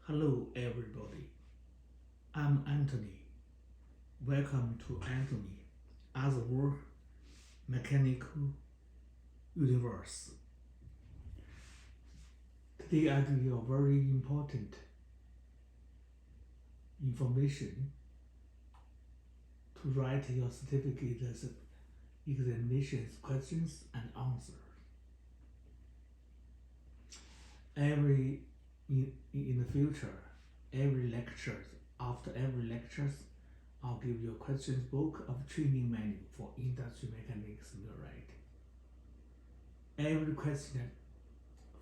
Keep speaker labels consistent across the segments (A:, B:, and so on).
A: Hello everybody, I'm Anthony. Welcome to Anthony Aswer Mechanical Universe. Today I give you a very important information to write your certificate examinations questions and answers. In the future, after every lectures, I'll give you a questions book of training manual for industry mechanics Millwright. Every question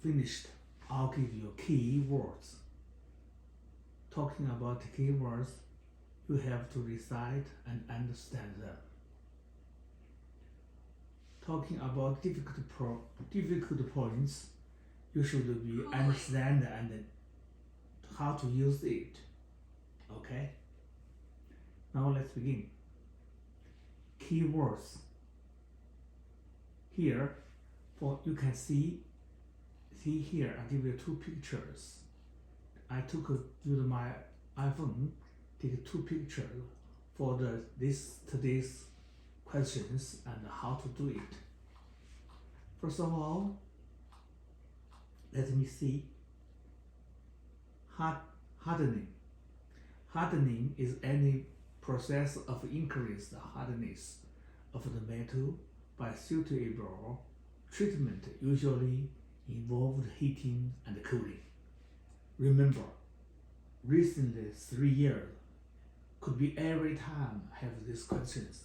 A: finished, I'll give you keywords. Talking about keywords, you have to recite and understand them. Talking about difficult points, you should be understand and how to use it. Okay? Now let's begin. Keywords. Here, you can see here, I give you two pictures. I use my iPhone, take two pictures for today's questions and how to do it. First of all, let me see. Hardening. Hardening is any process of increase the hardness of the metal by suitable treatment, usually involved heating and cooling. Remember, recently 3 years could be every time I have these questions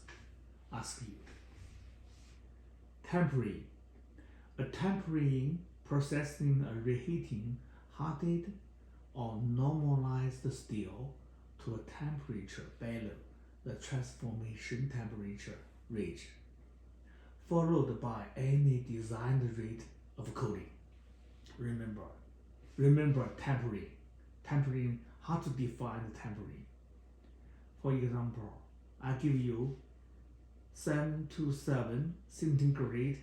A: ask you. Tempering. A tempering processing a reheating hardened or normalized steel to a temperature below the transformation temperature range, followed by any designed rate of cooling. Remember tempering. Tempering, how to define tempering. For example, I give you 727 centigrade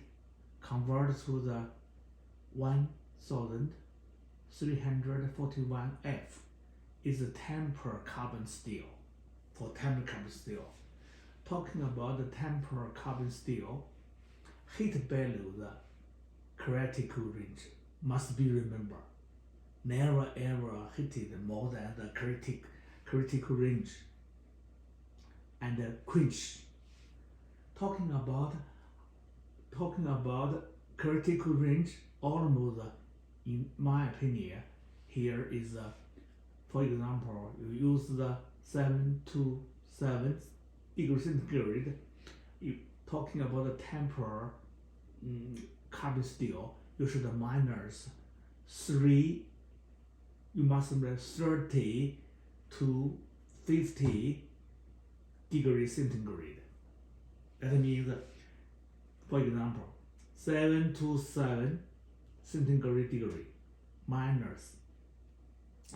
A: convert to the 1341 F is a temper carbon steel. For temper carbon steel, talking about the temper carbon steel, heat below the critical range must be remembered. Never ever heated more than the critical range. And quench. Talking about critical range, almost, in my opinion, here is for example, you use the 727 degree centigrade. Talking about the temper carbon steel, you should minus 3. You must be 30 to 50 degrees centigrade. That means, for example, 727 centigrade degree minus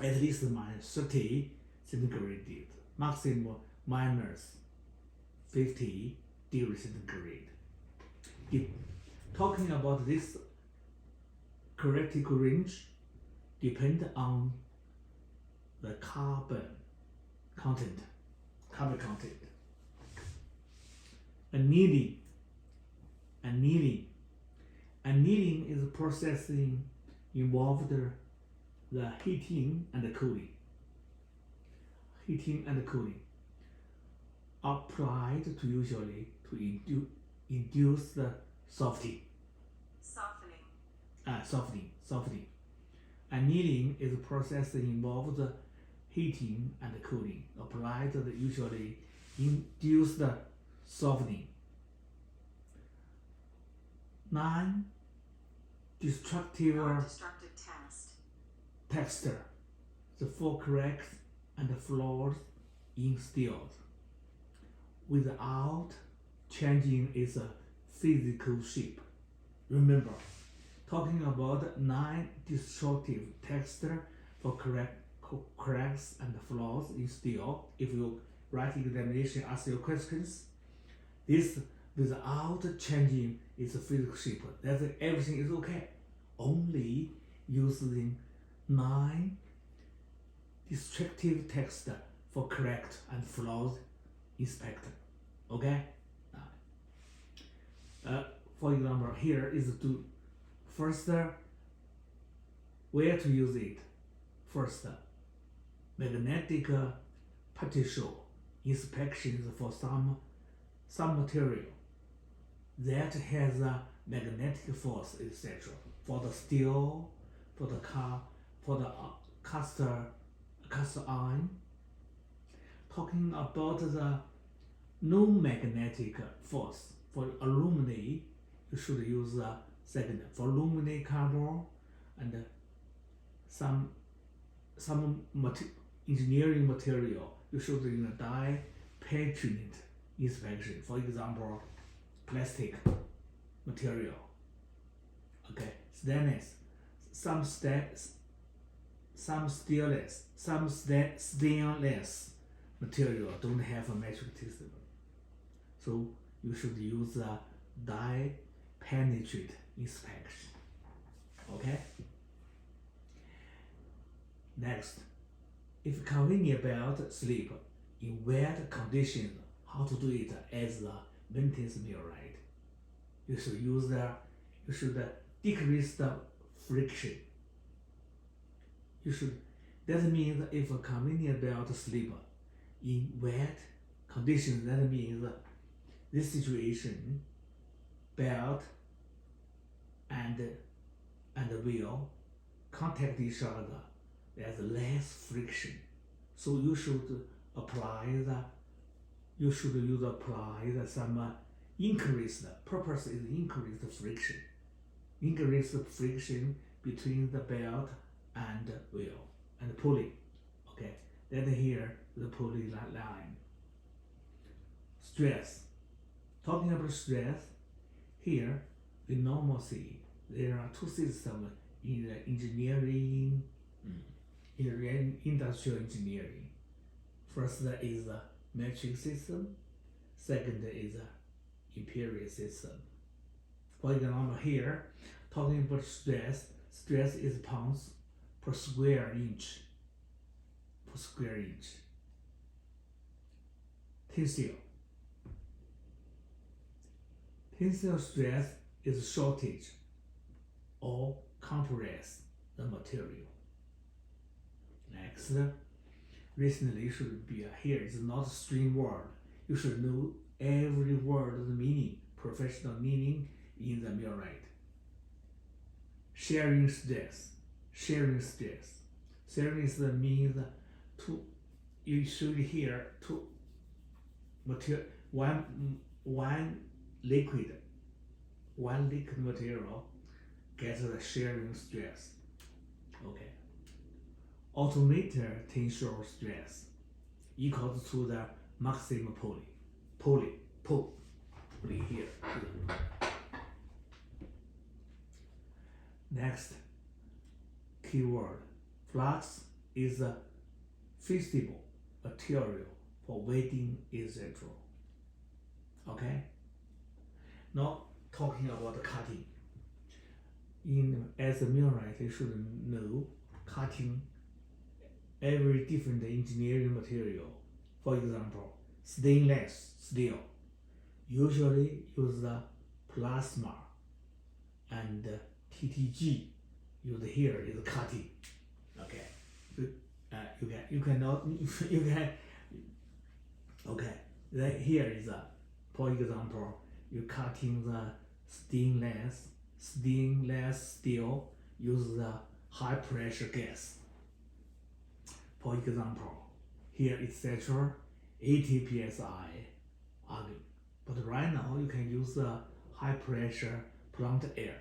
A: at least minus 30 centigrade, maximum minus 50 degrees centigrade. Talking about this critical range depend on the carbon content. Annealing is processing involved the heating and cooling. Applied to usually to induce the softening. Annealing is a process that involves the heating and cooling. Applied to usually induce the softening. 9. Destructive texture. The four cracks and flaws in steel without changing its physical shape. Remember, talking about 9 destructive texture for cracks and flaws in steel. If you write examination, ask your questions. This without changing its physical shape. That's everything is okay. Only using 9 descriptive text for correct and flawed inspect. Okay? For example, here is to first where to use it. First, magnetic partition inspections for some material that has a magnetic force, etc. For the steel, for the cast iron. Talking about the no magnetic force for aluminum, you should use second for aluminum carbon and some engineering material. You should use a die penetrant inspection. For example, plastic material. Okay, stainless, some stainless material don't have a metric system, so you should use a die penetrate inspection. Okay. Next, if convenient belt slip in wet conditions, how to do it as a maintenance millwright? You should decrease the friction. That means if a convenient belt slip in wet conditions, that means this situation, belt and wheel contact each other. There's less friction, so you should apply some increased. Purpose is increased friction. Increase the friction between the belt and wheel and pulley. Okay, then here the pulley line. Stress. Talking about stress, here we normally see there are two systems in the engineering, in industrial engineering. First is a metric system. Second is a imperial system. For example, here talking about stress. Stress is pounds per square inch. Tensile. Tensile stress is shortage or compress the material. Next, recently should be here is not a string word. You should know every word's meaning, professional meaning in the millwright. Sharing stress. Sharing is the means to you should hear two material one liquid material gets the sharing stress. Okay. Automator tensile stress equals to the maximum pulley here. Next keyword, flux is a flexible material for welding, etc. Okay. Now talking about the cutting. As a millwright, you should know cutting every different engineering material. For example, stainless steel usually use the plasma, and TTG used here is cutting. Okay, okay. Then here is for example, you cutting the stainless steel, use the high pressure gas. For example, here it's saturated 80 psi argon. But right now you can use the high pressure plant air.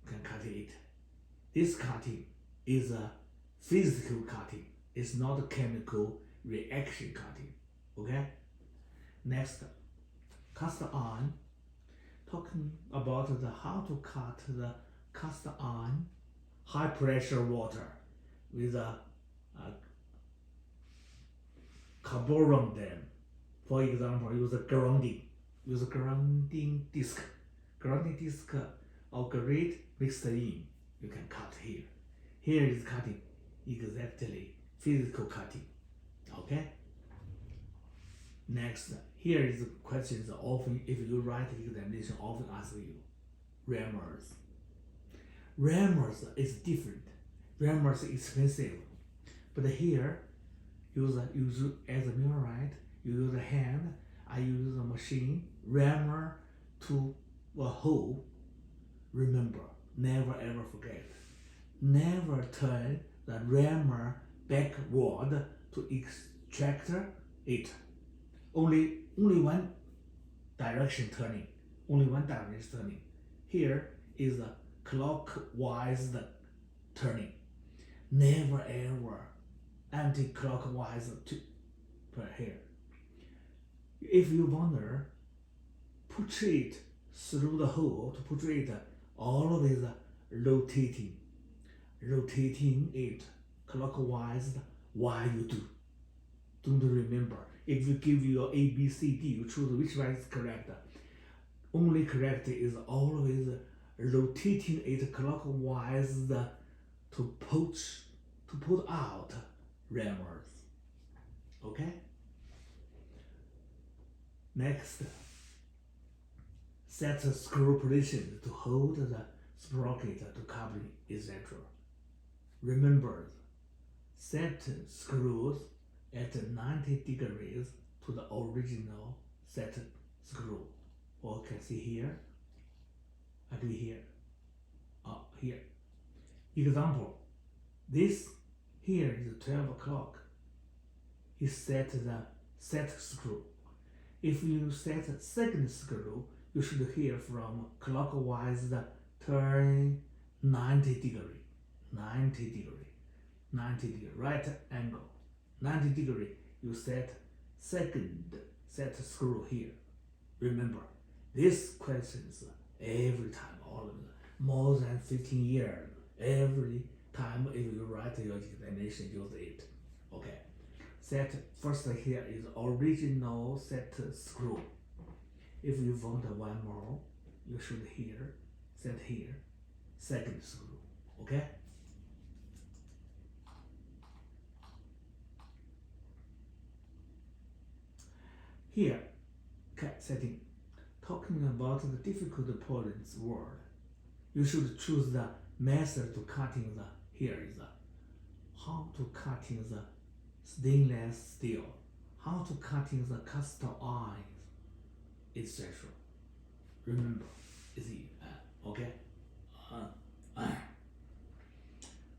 A: You can cut it. This cutting is a physical cutting. It's not a chemical reaction cutting. Okay. Next, cast iron. Talking about how to cut the cast iron, high pressure water with a carburetor dam. For example, use a grounding disc or grit mixed in. You can cut here. Here is cutting exactly physical cutting. Okay. Next, here is the questions often, if you write examination, often ask you. Rammers. Rammers is different. Rammers is expensive, but here use as a millwright. You use a hand. I use a machine. Rammer to a hole. Remember, never ever forget. Never turn the rammer backward to extract it. Only one direction turning. Only one direction turning. Here is a clockwise turning. Never ever anti-clockwise to put here. If you wanna push it through the hole, to push it always rotating it clockwise while you do. Don't remember. If you give you A, B, C, D, you choose which one is correct. Only correct is always rotating it clockwise to pull out rammers. Okay? Next, set screw position to hold the sprocket to coupling, etc. Remember, set screws at 90 degrees to the original set screw. Or can see here, actually here, here. Example, this here is 12 o'clock. You set the set screw. If you set second screw, you should hear from clockwise turn 90 degree, right angle, 90 degree. You set second set screw here. Remember, these questions every time, all of them, more than 15 years, every time if you write your examination, use it. Okay. Set first here is original set screw. If you want one more, you should here, set here, second screw. Okay? Here, setting. Talking about the difficult points word, you should choose the method to cutting the, here is how to cutting the stainless steel, how to cutting the cast iron, etc. Remember, is it okay?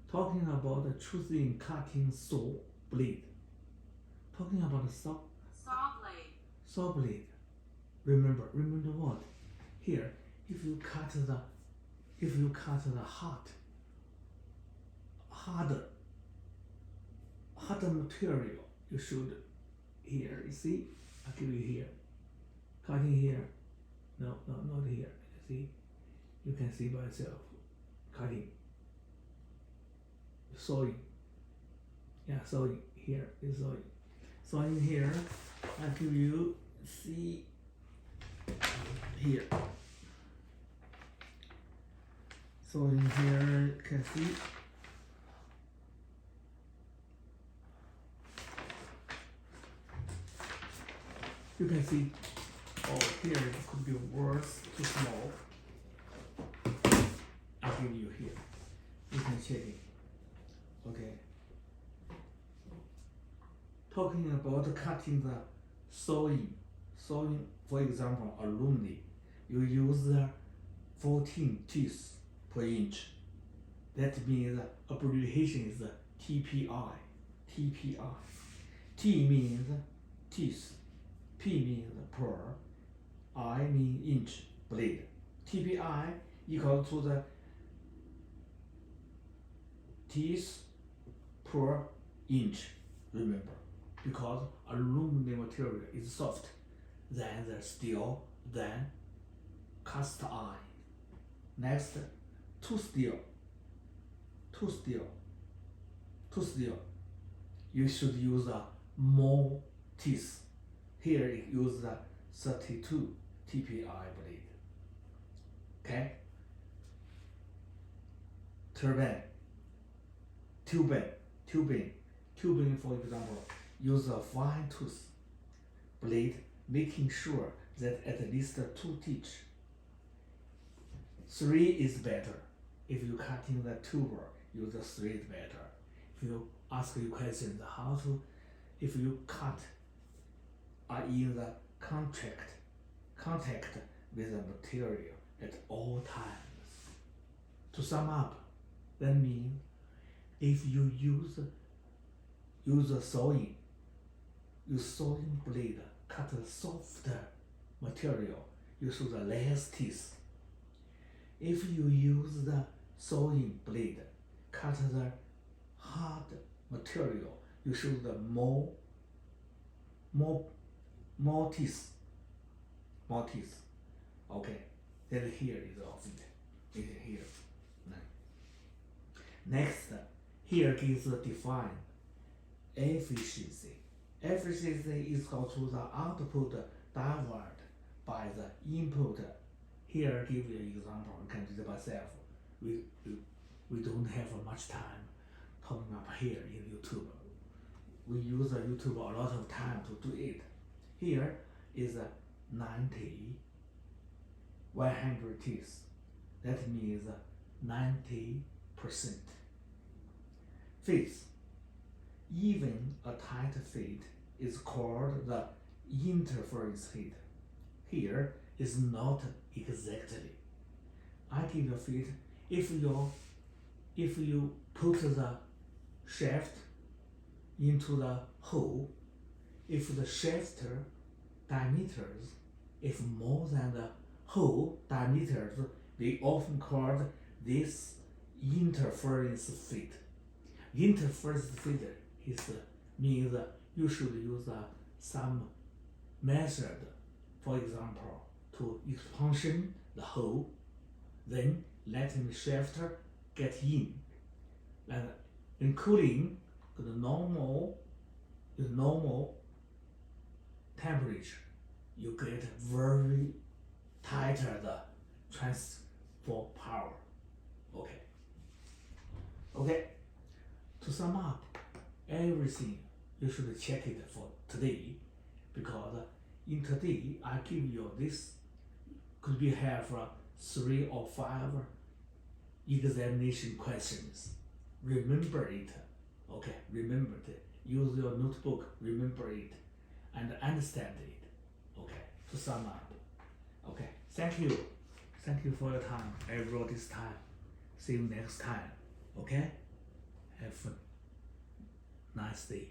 A: Talking about choosing cutting saw blade. Talking about saw blade. Remember what? Here, if you cut the harder material, you should here. You see, I give you here, cutting here. No, not here. See, you can see by yourself. Cutting, sawing. Yeah, sawing here is sawing. Sawing here, I give you see here. Sawing here, can see. You can see, oh, here it could be worse, too small. I'll give you here. You can check it. Okay. Talking about cutting the sewing, for example, aluminum, you use 14 teeth per inch. That means abbreviation is TPI. T means teeth. P means per, I means inch blade. TPI equal to the teeth per inch. Remember, because aluminum material is soft than the steel, than cast iron. Next, tooth steel. You should use more teeth. Here it uses 32 TPI blade. Okay? Turbine, tubing. Tubing, for example, use a fine tooth blade, making sure that at least 2 teeth. 3 is better. If you cutting the tuber, use the 3 is better. If you ask you questions how to, if you cut are in the contact with the material at all times. To sum up, that means if you use a sawing blade, cut a softer material, you should the less teeth. If you use the sawing blade, cut the hard material, you should the more teeth. Okay, then here is of it. It is here. Next, here gives the define efficiency. Efficiency is equal to the output divided by the input. Here give you an example. You can do it by yourself. We don't have much time talking up here in YouTube. We use YouTube a lot of time to do it. Here is 100 teeth. That means 90%. Fifth, even a tight fit is called the interference fit. Here is not exactly. I give you a fit. If you put the shaft into the hole, if the shaft diameters is more than the hole diameters, we often call this interference fit. Interference fit means you should use some method, for example, to expansion the hole, then letting the shaft get in, and including the normal temperature, you get very tighter the transfer power. Okay. To sum up everything, you should check it for today, because in today I give you this. Could we have 3 or 5 examination questions? Remember it. Okay, remember it. Use your notebook, remember it, and understand it. Okay, to sum up. Okay, thank you. Thank you for your time. I wrote this time. See you next time. Okay? Have a nice day.